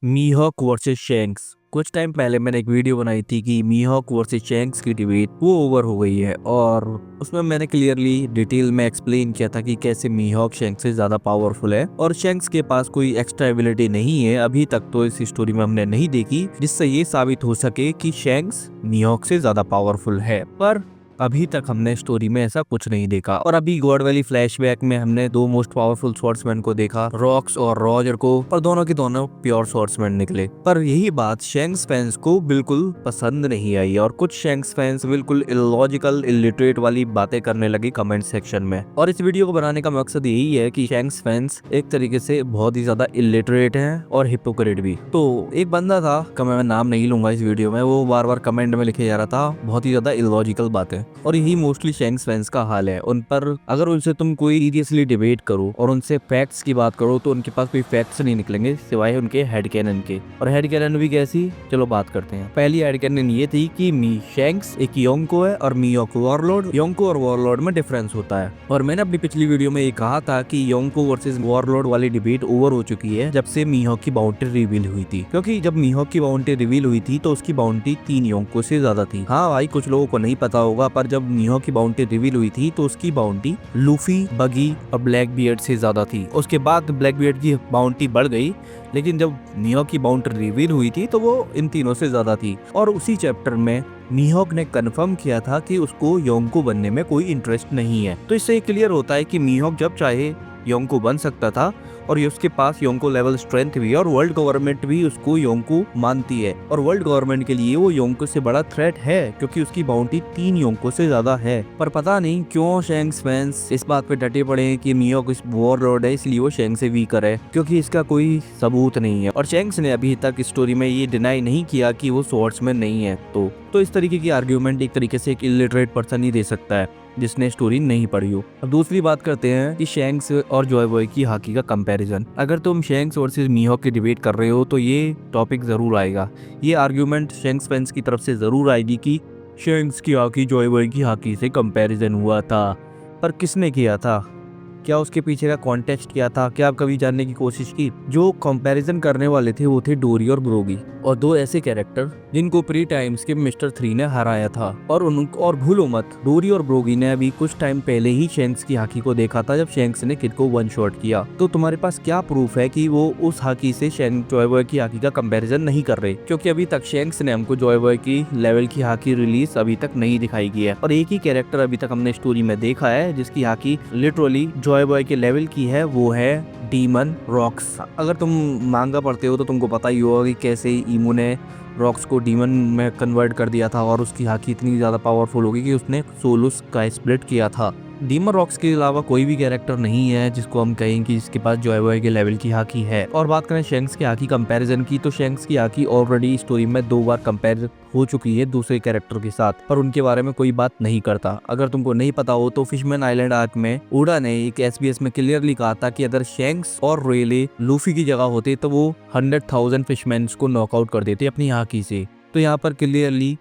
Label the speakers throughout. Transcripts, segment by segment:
Speaker 1: मीहॉक versus shanks. कुछ time पहले मैंने एक वीडियो बनाई थी कि मीहॉक वर्सेस शैंक्स की डिबेट वो ओवर हो गई है, और उसमें मैंने क्लियरली डिटेल में एक्सप्लेन किया था कि कैसे मीहॉक शैंक्स से ज्यादा पावरफुल है और शैंक्स के पास कोई एक्स्ट्रा एबिलिटी नहीं है अभी तक तो इस स्टोरी में हमने नहीं देखी जिससे ये साबित हो सके कि शैंक्स मीहॉक से ज्यादा पावरफुल है। पर अभी तक हमने स्टोरी में ऐसा कुछ नहीं देखा। और अभी गॉड वैली फ्लैशबैक में हमने दो मोस्ट पावरफुल स्वॉर्ड्समैन को देखा, रॉक्स और रॉजर को, और दोनों के दोनों प्योर स्वॉर्ड्समैन निकले। पर यही बात शैंक्स फैंस को बिल्कुल पसंद नहीं आई और कुछ शैंक्स फैंस बिल्कुल इलॉजिकल इलिटरेट वाली बातें करने लगे कमेंट सेक्शन में। और इस वीडियो को बनाने का मकसद यही है कि शैंक्स फैंस एक तरीके से बहुत ही ज्यादा इलिटरेट हैं और हिपोक्रेट भी। तो एक बंदा था, का मैं नाम नहीं लूंगा इस वीडियो में, वो बार बार कमेंट में लिखे जा रहा था बहुत ही ज्यादा इलॉजिकल बातें, और यही मोस्टली शैंक्स फैंस का हाल है। उन पर अगर उनसे तुम कोई सीरियसली डिबेट करो और उनसे फैक्ट्स की बात करो तो उनके पास कोई फैक्ट्स नहीं निकलेंगे सिवाय उनके हेड कैनन के। और हेड कैनन भी कैसी, चलो बात करते हैं। पहली हेड कैनन ये थी कि शैंक्स एक योंको है और मीहॉक वॉरलॉर्ड। योंको और वॉरलॉर्ड में डिफरेंस होता है, और मैंने अपनी पिछली वीडियो में ये कहा था कि योंको वर्सेस वॉरलॉर्ड वाली डिबेट ओवर हो चुकी है जब से मीहॉक की बाउंड्री रिवील हुई थी, क्योंकि जब मीहॉक की बाउंड्री रिवील हुई थी तो उसकी बाउंड्री 3 योंको से ज्यादा थी। हाँ भाई, कुछ लोगों को नहीं पता होगा, पर जब मीहॉक की बाउंड्री रिवील हुई थी तो उसकी बाउंड्री लूफी, बगी और ब्लैक बियर्ड से ज्यादा थी। उसके बाद ब्लैक बियर्ड की बाउंड्री बढ़ गई, लेकिन जब मीहॉक की बाउंड्री रिवील हुई थी तो वो इन तीनों से ज्यादा थी। और उसी चैप्टर में मीहॉक ने कंफर्म किया था कि उसको योंको बनने में कोई इंटरेस्ट नहीं है। तो इससे क्लियर होता है कि मीहॉक जब चाहे योंको बन सकता था, और ये उसके पास योंको लेवल स्ट्रेंथ भी है, और वर्ल्ड गवर्नमेंट भी उसको योंको मानती है, और वर्ल्ड गवर्नमेंट के लिए वो योंको से बड़ा थ्रेट है क्योंकि उसकी बाउंड्री 3 योंको से ज्यादा है। पर पता नहीं क्यों शैंक्स फैंस इस बात पे डटे पड़े हैं कि मीहॉक इस वॉरलॉर्ड है इसलिए वो शैंक्स से वीकर है, क्योंकि इसका कोई सबूत नहीं है। और शैंक्स ने अभी तक स्टोरी में ये डिनाई नहीं किया कि वो स्वॉर्ड्समैन नहीं है। तो इस तरीके की आर्ग्यूमेंट एक तरीके से एक इलिटरेट पर्सन ही दे सकता है जिसने स्टोरी नहीं पढ़ी हो। अब दूसरी बात करते हैं कि शैंक्स और जॉय बॉय की हाकी का कंपैरिजन। अगर तुम शैंक्स वर्सेस मीहॉक की डिबेट कर रहे हो तो ये टॉपिक जरूर आएगा, ये आर्ग्यूमेंट शैंक्स फैंस की तरफ से जरूर आएगी कि शैंक्स की हाकी जॉय बॉय की हाकी से कंपैरिजन हुआ था। पर किसने किया था? क्या उसके पीछे का कॉन्टेक्स्ट क्या था? क्या आप कभी जानने की कोशिश की? जो कंपैरिजन करने वाले थे वो थे डोरी और ब्रोगी, और दो ऐसे कैरेक्टर जिनको प्री टाइम स्किप मिस्टर 3 ने हराया था। और भूलो मत, डोरी और ब्रोगी ने अभी कुछ टाइम पहले ही शैंक्स की हाकी को देखा था जब शैंक्स ने किड को वन शॉट किया। तो तुम्हारे पास क्या प्रूफ है कि वो उस हाकी से जॉय बॉय की हाकी का कंपैरिजन नहीं कर रहे? क्योंकि अभी तक शैंक्स ने हमको जॉय बॉय की लेवल की हाकी रिलीज अभी तक नहीं दिखाई गई है, और एक ही कैरेक्टर अभी तक हमने स्टोरी में देखा है जिसकी हाकी लिटरली जॉय बॉय के लेवल की है, वो है डीमन रॉक्स। अगर तुम मांगा पढ़ते हो तो तुमको पता ही होगा कि कैसे ईमू ने रॉक्स को डीमन में कन्वर्ट कर दिया था, और उसकी हाकी इतनी ज्यादा पावरफुल होगी कि उसने सोलुस का स्प्लिट किया था। डीमन रॉक्स के अलावा कोई भी कैरेक्टर नहीं है जिसको हम कहें कि जिसके पास जॉय बॉय के लेवल की हाकी है। और बात करें शैंक्स की हाकी कंपैरिजन की, तो शैंक्स की हाकी ऑलरेडी स्टोरी में 2 बार कंपेयर हो चुकी है दूसरे कैरेक्टर के साथ, पर उनके बारे में कोई बात नहीं करता। अगर तुमको नहीं पता हो तो फिशमैन आइलैंड आर्क में ओडा ने एक SBS में क्लियरली कहा था कि अगर शैंक्स और रेले लूफी की जगह होते तो वो 100,000 फिशमैन्स को नॉकआउट कर देते अपनी हाकी से। तो यहाँ पर क्लियरली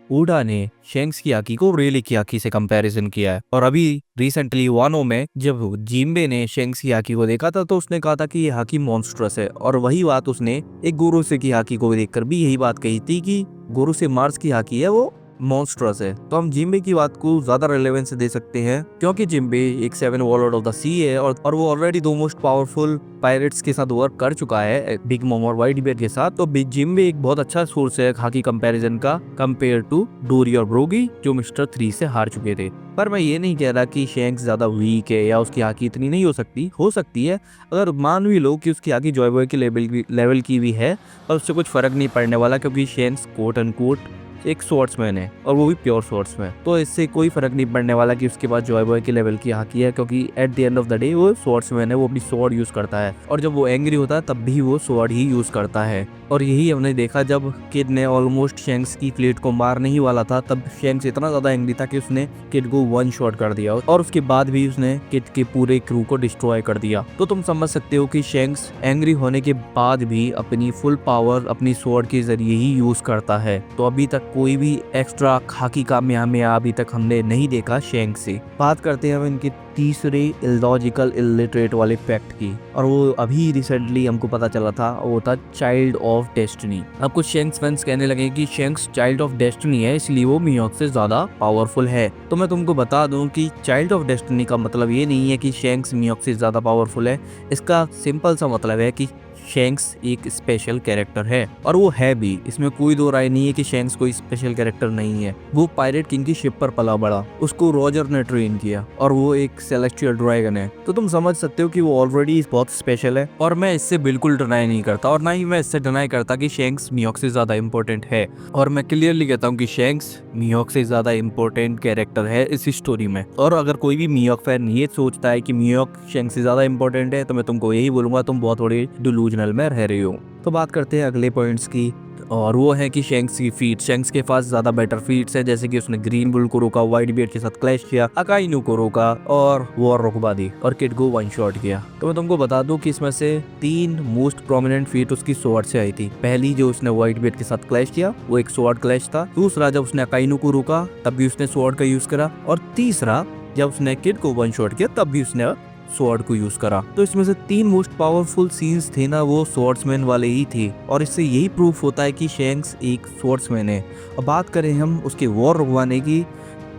Speaker 1: ओडा ने शैंक्स की हाकी को रेले की हाकी से कंपैरिजन किया है। और अभी रिसेंटली वानो में जब जिम्बे ने शैंक्स की हाकी को देखा था तो उसने कहा था कि ये हाकी मॉन्स्ट्रस है, और वही बात उसने एक गोरोसे की हाकी को देखकर भी यही बात कही थी कि गोरोसे मार्स की हाकी है वो मॉन्स्ट्रस है। तो हम जिम्बे की बात को ज्यादा रेलेवेंस दे सकते हैं क्योंकि जिम्बे एक 7 वॉरलॉर्ड ऑफ द सी है, और वो ऑलरेडी 2 मोस्ट पावरफुल पायरेट्स के साथ वर्क कर चुका है, बिग मॉम और व्हाइट बियर के साथ। तो जिम्बे एक बहुत अच्छा सोर्स है हाकी कंपैरिजन का कंपेयर टू डोरी और ब्रोगी जो मिस्टर 3 से हार चुके थे। पर मैं ये नहीं कह रहा कि शैंक्स ज्यादा वीक है या उसकी हाकी इतनी नहीं हो सकती है। अगर मान भी लो कि उसकी हाकी जॉय बॉय के लेवल की भी है, और उससे कुछ फर्क नहीं पड़ने वाला क्योंकि शैंक्स कोट एंड कोट एक स्वॉर्ड्समैन है, और वो भी प्योर स्वॉर्ड्समैन। तो इससे कोई फर्क नहीं पड़ने वाला कि उसके पास जॉय बॉय के लेवल की हाकी है, क्योंकि at the end of the day वो स्वॉर्ड्समैन है, वो अपनी स्वॉर्ड यूज करता है, और जब वो एंग्री होता है तब भी वो स्वॉर्ड ही यूज करता है। और यही हमने देखा जब किड ने ऑलमोस्ट शैंक्स की फ्लीट को मारने ही वाला था, तब शैंक्स इतना ज्यादा एंग्री था कि उसने किड को वन शॉट कर दिया, और उसके बाद भी उसने किड के पूरे क्रू को डिस्ट्रॉय कर दिया। तो तुम समझ सकते हो कि शैंक्स एंग्री होने के बाद भी अपनी फुल पावर अपनी स्वॉर्ड के जरिए ही यूज करता है। तो अभी तक कोई भी एक्स्ट्रा खाकी कामयाबियां अभी तक हमने नहीं देखा शैंक्स से। बात करते हैं हम इनके तीसरे इलॉजिकल इलिटरेट वाले फैक्ट की, और वो अभी रिसेंटली हमको पता चला था, वो था चाइल्ड ऑफ डेस्टिनी। अब कुछ शैंक्स फैंस कहने लगे कि शैंक्स चाइल्ड ऑफ डेस्टिनी है, इसलिए वो मिहोक से ज्यादा पावरफुल है। तो मैं तुमको बता दूं कि चाइल्ड ऑफ डेस्टिनी का मतलब ये नहीं है कि शैंक्स मिहोक से ज्यादा पावरफुल है। इसका सिंपल सा मतलब है कि शैंक्स एक स्पेशल कैरेक्टर है, और वो है भी। इसमें कोई दो राय नहीं है कि शैंक्स कोई स्पेशल कैरेक्टर नहीं है। वो पायरेट किंग की शिप पर पला बड़ा, उसको रॉजर ने ट्रेन किया, और वो एक सेलेस्टियल ड्रैगन है। तो तुम समझ सकते हो कि वो ऑलरेडी बहुत स्पेशल है, और मैं इससे बिल्कुल डिनाई नहीं करता, और ना ही मैं इससे डिनाई करता कि शैंक्स मिहोक से ज्यादा इंपॉर्टेंट है। और मैं क्लियरली कहता हूँ कि शैंक्स मिहोक से ज्यादा इंपॉर्टेंट कैरेक्टर है इस स्टोरी में। और अगर कोई भी मिहोक फैन ये सोचता है कि मिहोक शैंक्स से ज्यादा इंपॉर्टेंट है, तो मैं तुमको यही बोलूंगा, तुम बहुत बड़े डिलूजनल में रह रहे हो। तो बात करते हैं अगले पॉइंट्स की, और वो है कि शैंक्स की फीट। शैंक्स के पास ज्यादा बेटर फीट्स है, जैसे कि उसने ग्रीन बुल को रोका, व्हाइट बियर्ड के साथ क्लैश किया, अकाइनू को रोका, और वॉर रुकवा दी, और किड को वन शॉट किया। तो मैं तुमको बता दूं कि इसमें से 3 मोस्ट प्रोमिनेंट फीट उसकी स्वॉर्ड से आई थी। पहली जो उसने व्हाइट बियर्ड के साथ क्लैश किया, वो एक स्वॉर्ड क्लैश था। दूसरा, जब उसने अकाइनू को रोका तब भी उसने स्वॉर्ड का यूज करा। और तीसरा, जब उसने किड को वन शॉट किया तब भी उसने स्वॉर्ड को यूज करा। तो इसमें से 3 मोस्ट पावरफुल सीन्स थे ना, वो स्वॉर्ड्समैन वाले ही थे, और इससे यही प्रूफ होता है कि शैंक्स एक स्वॉर्ड्समैन है। अब बात करें हम उसके वॉर रुकवाने की,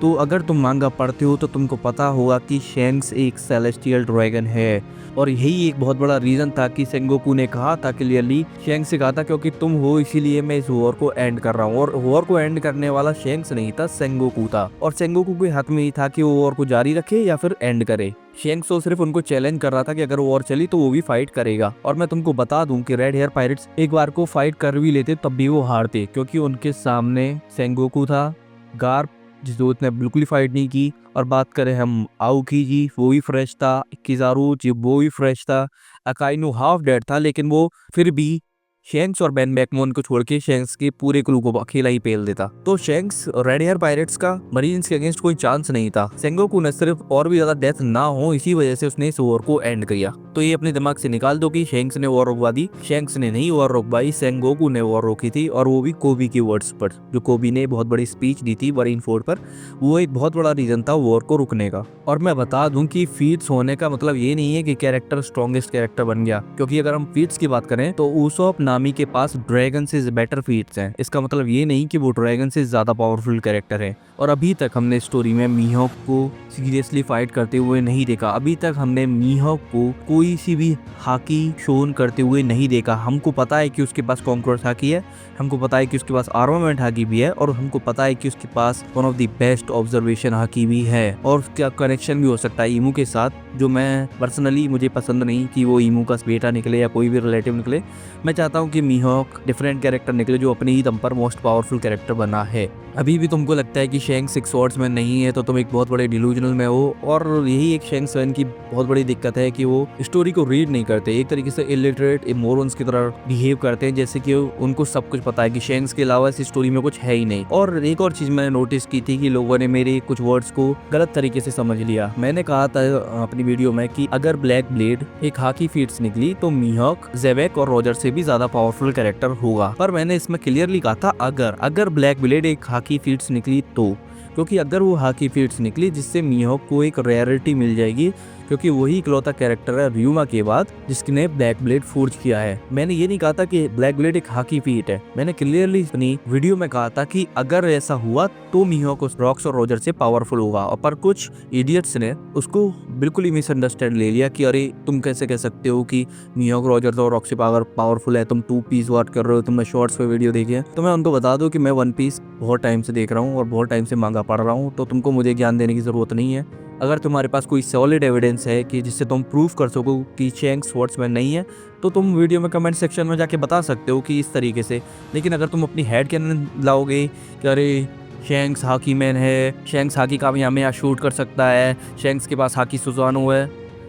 Speaker 1: तो अगर तुम मांगा पढ़ते हो तो तुमको पता होगा कि शैंक्स एक सेलेस्टियल ड्रैगन है, और यही एक बहुत बड़ा रीजन था कि सेंगोकू ने कहा था क्लियरली, शैंक्स से कहा था क्योंकि तुम हो इसीलिए मैं इस वॉर को एंड कर रहा हूँ। और वॉर को एंड करने वाला शैंक्स नहीं था, सेंगोकू था, और सेंगोकू के हाथ में ही था कि वो वॉर को जारी रखे या फिर एंड करे। शैंक्स तो सिर्फ उनको चैलेंज कर रहा था कि अगर वॉर चली तो वो भी फाइट करेगा। और मैं तुमको बता दूं कि रेड हेयर पायरेट्स एक बार को फाइट कर भी लेते तब भी वो हारते, क्योंकि उनके सामने सेंगोकू था, गार्प जिसने उतने बिल्कुल फाइट नहीं की, और बात करें हम आउकी जी, वो भी फ्रेश था, किजारू जी वो भी फ्रेश था, अकाइनू हाफ डेड था, लेकिन वो फिर भी शैंक्स और बेन बैकमोन को छोड़ के शैंक्स के पूरे क्रू को अकेला ही पेल देता। तो शैंक्स रेड हेयर पायरेट्स का मरीन्स के अगेंस्ट कोई चांस नहीं था। सेंगोकू ने सिर्फ और भी ज्यादा डेथ ना हो इसी वजह से उसने इस वॉर को एंड किया। तो ये अपने दिमाग से निकाल दो कि शैंक्स ने वॉर रोकवा दी। शैंक्स ने नहीं वॉर रोकवाई, सेंगोकू ने वॉर रोकी थी, और वो भी कोबी की वर्ड्स पर, जो कोबी ने बहुत बड़ी स्पीच दी थी मरीन फोर्ट पर। वो एक बहुत बड़ा रीजन था वॉर को रुकने का। और मैं बता दूं कि फीट्स होने का मतलब ये नहीं है कि कैरेक्टर स्ट्रॉन्गेस्ट कैरेक्टर बन गया, क्योंकि अगर हम फीट्स की बात करें तो उसोप नामी के पास ड्रैगन से बेटर फीट्स हैं। इसका मतलब ये नहीं कि वो ड्रैगन से ज्यादा पावरफुल कैरेक्टर है। और अभी तक हमने स्टोरी में मीहोक को सीरियसली फाइट करते हुए नहीं देखा। अभी तक हमने मीहोक को कोई सी भी हाकी शोन करते हुए नहीं देखा। हमको पता है कि उसके पास कॉन्क्रोच हाकी है, हमको पता है कि उसके पास आर्मामेंट हाकी भी है, और हमको पता है कि उसके पास one of the best observation हाकी भी है, और उसका कनेक्शन भी हो सकता है ईमू के साथ, जो मैं पर्सनली मुझे पसंद नहीं कि वो ईमू का बेटा निकले या कोई भी रिलेटिव निकले। मैं चाहता हूँ कि मीहोक डिफरेंट कैरेक्टर निकले जो अपने ही दम पर मोस्ट पावरफुल कैरेक्टर बना है। अभी भी तुमको लगता है कि शैंक्स एक स्वॉर्ड्समैन नहीं है तो तुम एक बहुत बड़े डिलूजनल में हो। और यही एक शैंक्स फैन की बहुत बड़ी दिक्कत है कि वो स्टोरी को रीड नहीं करते, एक तरीके से इलिटरेट मोरन्स की तरह बिहेव करते हैं, जैसे कि उनको सब कुछ पता है कि शैंक्स के अलावा इस स्टोरी में कुछ है ही नहीं। और एक और चीज मैंने नोटिस की थी कि लोगों ने मेरे कुछ वर्ड्स को गलत तरीके से समझ लिया। मैंने कहा था अपनी वीडियो में कि अगर ब्लैक ब्लेड एक हाकी फीट्स निकली तो मीहोक, ज़ेबेक और रॉजर से भी ज्यादा पावरफुल कैरेक्टर होगा। पर मैंने इसमें क्लियरली कहा था अगर ब्लैक ब्लेड एक हाकी फीट्स निकली तो, क्योंकि अगर वो हाकी फीट्स निकली जिससे मीहोक को एक रेयरिटी मिल जाएगी, क्योंकि वही इकलौता कैरेक्टर है रियुमा के बाद जिसने ब्लैक ब्लेड फोर्ज किया है। मैंने ये नहीं कहा था कि ब्लैक ब्लेड एक हाकी फीट है, मैंने क्लियरली अपनी वीडियो में कहा था कि अगर ऐसा हुआ तो मीहोक उस रॉक्स और रॉजर से पावरफुल होगा। और पर कुछ इडियट्स ने उसको बिल्कुल ही मिसअंडरस्टैंड ले लिया कि अरे तुम कैसे कह सकते हो कि मीहोक रॉजर तो रॉक से पावरफुल है, तुम 2 पीस बात कर रहे हो, तुमने शॉर्ट्स पे वीडियो देखी है। तो मैं उनको बता दूं कि मैं 1 पीस बहुत टाइम से देख रहा हूँ और बहुत टाइम से मांगा पढ़ रहा हूँ, तो तुमको मुझे ज्ञान देने की जरूरत नहीं है। अगर तुम्हारे पास कोई सॉलिड एविडेंस है कि जिससे तुम प्रूफ कर सको कि शैंक्स स्वॉर्ड्समैन नहीं है, तो तुम वीडियो में कमेंट सेक्शन में जाके बता सकते हो कि इस तरीके से। लेकिन अगर तुम अपनी हेड कैनन लाओगे कि अरे शैंक्स हाकी मैन है, शैंक्स हाकी कामयाबी शूट कर सकता है, शैंक्स के पास हाकी सुजानो है,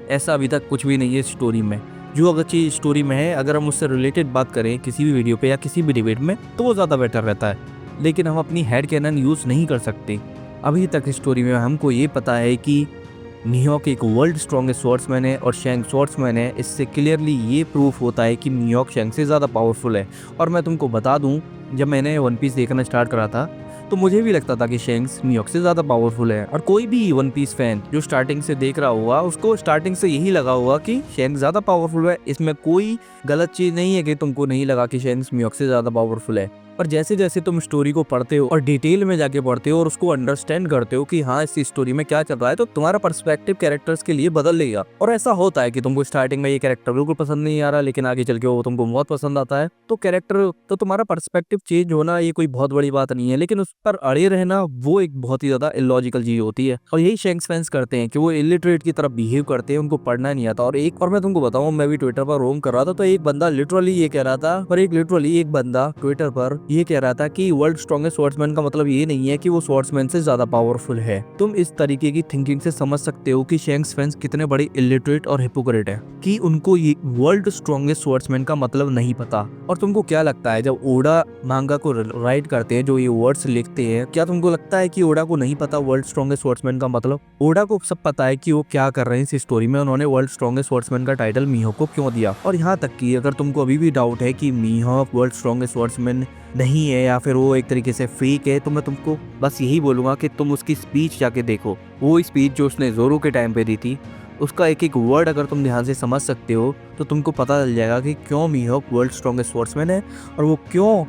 Speaker 1: ऐसा अभी तक कुछ भी नहीं है इस स्टोरी में। जो अगर चीज स्टोरी में है, अगर हम उससे रिलेटेड बात करें किसी भी वीडियो पे या किसी भी डिबेट में, तो वो ज़्यादा बेटर रहता है। लेकिन हम अपनी हेड कैनन यूज़ नहीं कर सकते। अभी तक स्टोरी में हमको ये पता है कि मीहोक एक वर्ल्ड स्ट्रॉन्गेस्ट स्वॉर्ड्समैन है और शैंक्स स्वॉर्ड्समैन है। इससे क्लियरली ये प्रूफ होता है कि मीहोक शैंक्स से ज़्यादा पावरफुल है। और मैं तुमको बता दूं, जब मैंने वन पीस देखना स्टार्ट करा था तो मुझे भी लगता था कि शैंक्स मिहोक से ज़्यादा पावरफुल है। और कोई भी वन पीस फैन जो स्टार्टिंग से देख रहा हुआ उसको स्टार्टिंग से यही लगा हुआ कि शैंक्स ज़्यादा पावरफुल है। इसमें कोई गलत चीज़ नहीं है कि तुमको नहीं लगा कि शैंक्स मिहोक से ज़्यादा पावरफुल है। पर जैसे जैसे तुम स्टोरी को पढ़ते हो और डिटेल में जाके पढ़ते हो और उसको अंडरस्टैंड करते हो कि हाँ इस स्टोरी में क्या चल रहा है, तो तुम्हारा पर्सपेक्टिव कैरेक्टर्स के लिए बदल लेगा। और ऐसा होता है कि तुमको स्टार्टिंग में ये कैरेक्टर बिल्कुल पसंद नहीं आ रहा, लेकिन आगे चल के वो तुमको बहुत पसंद आता है। तो कैरेक्टर तो तुम्हारा पर्सपेक्टिव चेंज होना ये कोई बहुत बड़ी बात नहीं है, लेकिन उस पर अड़े रहना वो एक बहुत ही ज्यादा इलॉजिकल चीज होती है। और यही शैंक्स फैंस करते हैं कि वो इलिटरेट की तरह बिहेव करते हैं, उनको पढ़ना नहीं आता। और मैं तुमको बताऊं, मैं भी ट्विटर पर रोम कर रहा था तो एक बंदा लिटरली ये कह रहा था, पर एक बंदा ट्विटर पर ये कह रहा था कि वर्ल्ड स्ट्रॉन्गेस्ट स्वॉर्ड्समैन का मतलब ये नहीं है कि वो स्वॉर्ड्समैन से ज्यादा पावरफुल है। तुम इस तरीके की थिंकिंग से समझ सकते हो कि शैंक्स फैंस कितने बड़े इलिटरेट और हिपोक्रेट है कि उनको ये वर्ल्ड स्ट्रॉन्गेस्ट स्वॉर्ड्समैन का मतलब नहीं पता। और तुमको क्या लगता है जब ओडा मांगा को राइट करते हैं, जो ये वर्ड्स लिखते हैं, क्या तुमको लगता है कि ओडा को नहीं पता वर्ल्ड स्ट्रॉन्गेस्ट स्वॉर्ड्समैन का मतलब? ओडा को सब पता है कि वो क्या कर रहे हैं इस स्टोरी में। उन्होंने वर्ल्ड स्ट्रॉन्गेस्ट स्वॉर्ड्समैन का टाइटल मीहोक को क्यों दिया। और यहाँ तक कि अगर तुमको अभी भी डाउट है कि मीहोक वर्ल्ड स्ट्रॉन्गेस्ट स्वॉर्ड्समैन नहीं है या फिर वो एक तरीके से फेक है, तो मैं तुमको बस यही बोलूंगा कि तुम उसकी स्पीच जाके देखो। वो स्पीच जो उसने जोरो के टाइम पे दी थी, उसका एक एक वर्ड अगर तुम ध्यान से समझ सकते हो तो तुमको पता चल जाएगा कि क्यों मीहोक वर्ल्ड स्ट्रॉन्गेस्ट स्वॉर्ड्समैन है और वो क्यों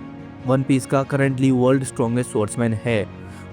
Speaker 1: वन पीस का करंटली वर्ल्ड स्ट्रॉन्गेस्ट स्वॉर्ड्समैन है।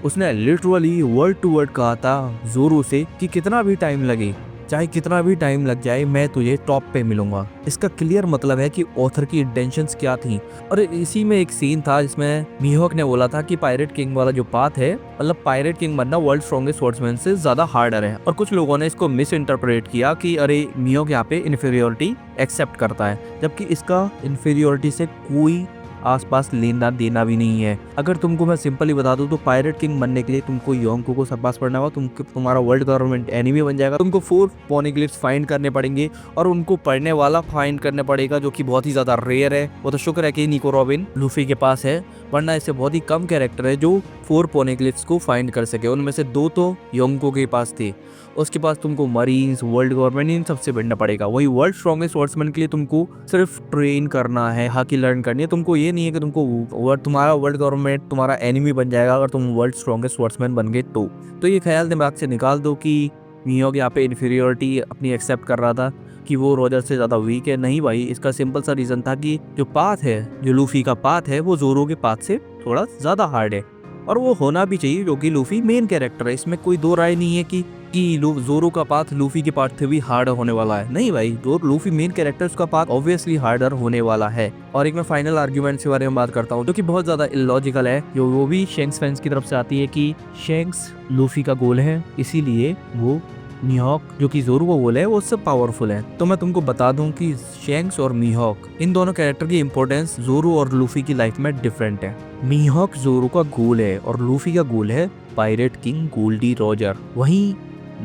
Speaker 1: उसने लिटरली वर्ड टू वर्ड कहा था जोरो से कि कितना भी टाइम लगे, चाहे कितना भी टाइम लग जाए, मैं तुझे टॉप पे मिलूंगा। इसका क्लियर मतलब है कि ऑथर की इंटेंशंस क्या थी। और इसी में एक सीन था जिसमें मीहोक ने बोला था कि पायरेट किंग वाला जो पाथ है, मतलब पायरेट किंग बनना वर्ल्ड स्ट्रॉन्गेस्ट स्वॉर्ड्समैन से ज्यादा हार्डर है। और कुछ लोगों ने इसको मिस इंटरप्रेट किया कि अरे मीहोक यहाँ पे इन्फीरियोरिटी एक्सेप्ट करता है, जबकि इसका इन्फीरियोरिटी से कोई आसपास लेना देना भी नहीं है। अगर तुमको मैं सिंपली बता दूं तो पायरेट किंग बनने के लिए तुमको योंको को सरपास पढ़ना होगा, तुम्हारा वर्ल्ड गवर्नमेंट एनिमी बन जाएगा। तुमको 4 पोनिग्लिफ्स फाइंड करने पड़ेंगे और उनको पढ़ने वाला फाइंड करने पड़ेगा, जो कि बहुत ही ज्यादा रेयर है। वो तो शुक्र है कि निको रॉबिन लूफी के पास है, वरना ऐसे बहुत ही कम कैरेक्टर है जो 4 पोनिग्लिफ्स को फाइंड कर सके। उनमें से 2 तो योंको के पास थे। उसके पास तुमको मरीन्स, वर्ल्ड गवर्नमेंट, इन सबसे बढ़ना पड़ेगा। वही वर्ल्ड स्ट्रॉन्गेस्ट स्वॉर्ड्समैन के लिए तुमको सिर्फ ट्रेन करना है, हाकी लर्न करनी है। तुमको ये नहीं है कि तुमको तुम्हारा वर्ल्ड गवर्नमेंट तुम्हारा एनिमी बन जाएगा अगर तुम वर्ल्ड स्ट्रॉन्गेस्ट स्वॉर्ड्समैन बन गए तो ये ख्याल दिमाग से निकाल दो कि मीहोक यहाँ पे इन्फीरियोरिटी अपनी एक्सेप्ट कर रहा था कि वो रोजर से ज्यादा वीक है। नहीं भाई, इसका सिंपल सा रीजन था कि जो पाथ है, जो लूफी का पाथ है, वो जोरो के पाथ से थोड़ा ज्यादा हार्ड है। और वो होना भी चाहिए क्योंकि लूफी मेन कैरेक्टर है। इसमें कोई दो राय नहीं है कि जोरो का पाथ लूफी के पाथ से भी हार्ड होने वाला है। नहीं भाई, जो लूफी मेन कैरेक्टर, उसका पाथ ऑब्वियसली हार्डर होने वाला है। और एक मैं फाइनल आर्ग्यूमेंट के बारे में बात करता हूँ जो कि बहुत ज्यादा इलॉजिकल है, जो वो भी शैंक्स फैंस की तरफ से आती है कि शैंक्स लूफी का गोल है, इसीलिए वो मीहोक जो कि जोरो का गोल है वो उससे पावरफुल है। तो मैं तुमको बता दूं कि शैंक्स और मीहोक, इन दोनों कैरेक्टर की इंपॉर्टेंस जोरो और लूफी की लाइफ में डिफरेंट है। मीहोक जोरो का गोल है और लूफी का गोल है पायरेट किंग गोल्डी रॉजर। वहीं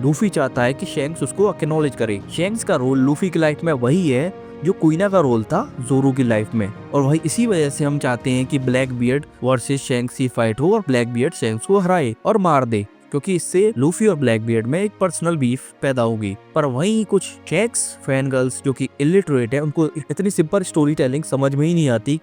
Speaker 1: लूफी चाहता है कि शैंक्स उसको एक्नॉलेज करे। शैंक्स का रोल लूफी की लाइफ में वही है जो कुइना का रोल था जोरो की लाइफ में। और वही इसी वजह से हम चाहते हैं कि ब्लैक बियर्ड वर्सेस शैंक्स की फाइट हो और ब्लैक बियर्ड शैंक्स को हराए और मार दे, क्योंकि इससे लूफी और ब्लैक बियर्ड में एक पर्सनल बीफ पैदा होगी। पर वहीं कुछ शैंक्स फैन गर्ल्स जो कि इलिटरेट है, उनको इतनी सिंपल स्टोरी टेलिंग समझ में ही नहीं आती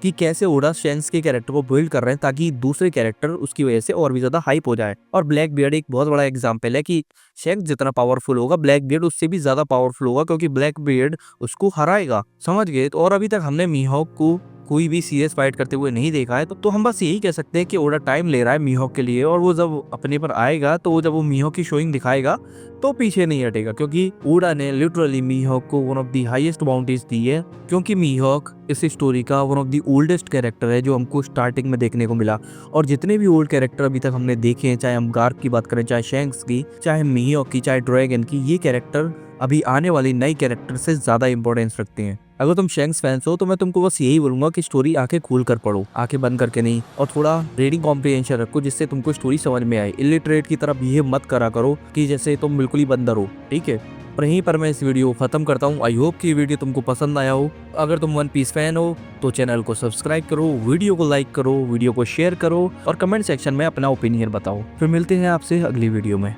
Speaker 1: कि कैसे ओडा शैंक्स के कैरेक्टर को बिल्ड कर रहे हैं ताकि दूसरे कैरेक्टर उसकी वजह से और भी ज्यादा हाइप हो जाए। और ब्लैक बियर्ड एक बहुत बड़ा एग्जांपल है कि शैंक्स जितना पावरफुल होगा, ब्लैक बियर्ड उससे भी ज्यादा पावरफुल होगा, क्योंकि ब्लैक बियर्ड उसको हराएगा। समझ गए? तो और अभी तक हमने मीहोक को कोई भी सीरियस फाइट करते हुए नहीं देखा है, तो हम बस यही कह सकते हैं कि ओडा टाइम ले रहा है मीहोक के लिए। और वो जब अपने पर आएगा, तो जब वो मीहोक की शोइंग दिखाएगा तो पीछे नहीं हटेगा, क्योंकि ओडा ने लिटरली मीहोक को one of the highest bounties दी है। क्योंकि मीहोक इस स्टोरी का one of the oldest character है जो हमको स्टार्टिंग में देखने को मिला। और जितने भी ओल्ड कैरेक्टर अभी तक हमने देखे हैं, चाहे हम गार्प की बात करें, चाहे शैंक्स की, चाहे मीहोक की, चाहे ड्रैगन की, ये कैरेक्टर अभी आने वाली नई कैरेक्टर से ज्यादा इंपॉर्टेंस रखते हैं। अगर तुम शैंक्स फैंस हो तो मैं तुमको बस यही बोलूंगा कि स्टोरी आंखें खोल कर पढ़ो, आंखें बंद करके नहीं, और थोड़ा रीडिंग कॉम्प्रिहेंशन रखो जिससे तुमको स्टोरी समझ में आए। इलिटरेट की तरफ ये मत करा करो कि जैसे तुम बिल्कुल ही बंदर हो, ठीक है? और यहीं पर मैं इस वीडियो को खत्म करता हूँ। आई होप कि वीडियो तुमको पसंद आया हो। अगर तुम वन पीस फैन हो तो चैनल को सब्सक्राइब करो, वीडियो को लाइक करो, वीडियो को शेयर करो और कमेंट सेक्शन में अपना ओपिनियन बताओ। फिर मिलते हैं आपसे अगली वीडियो में।